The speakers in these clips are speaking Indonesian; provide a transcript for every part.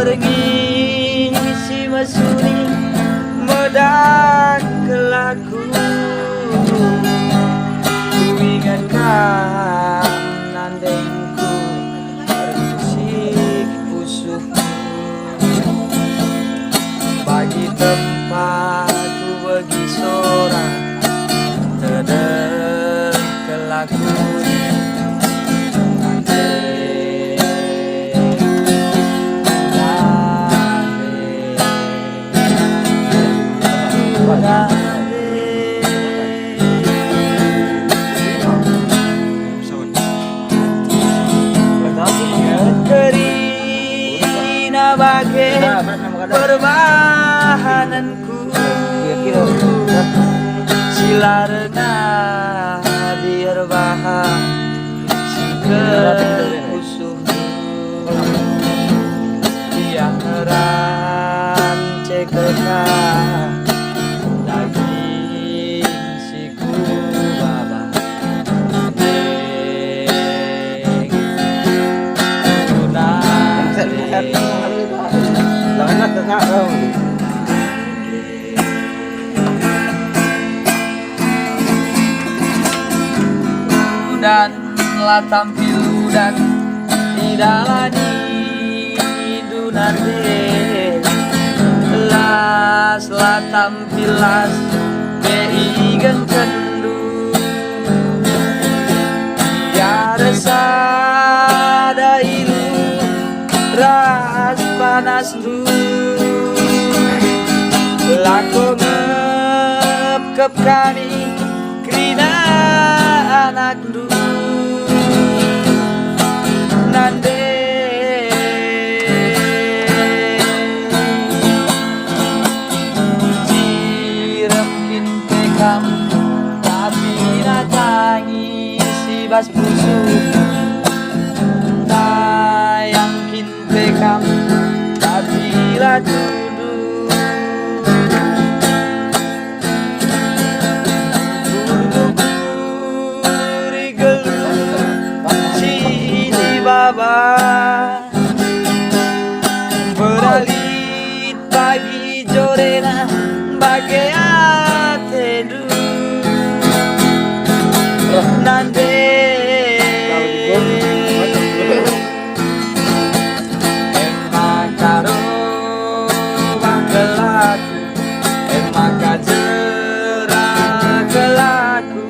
berngisi mesuri medak kelaku kuingatkan nandengku bersik usuhku bagi tempatku bagi sorang tedek kelaku Kerina bagai perbahananku silarna biar bahan usuhku yang rancekeka daging siku baba dan lah tampil dan tidaklah di dunarde las lah tampil las beigen kendu ya resada ilu ras panas du laku ngep kami krina anak du nande jiremkin pekam tapi natangi si bas busuk tayangkin pekam tapi lah duduk baba beralit pagi jorena bagai atedu nande emak karo bangkelaku emak kajerah kelaku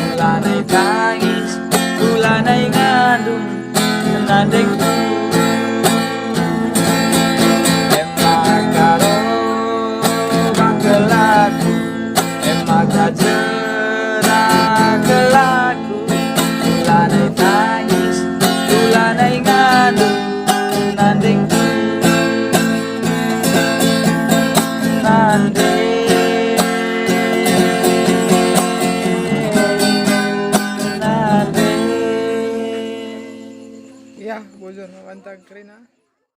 ulanai tangis ulanai ngandung nandengku emak karo bangkelaku emak kajerah kelaku ulanai tangis ulanai ngandung nandengku nande Ya, bojor mantap keren.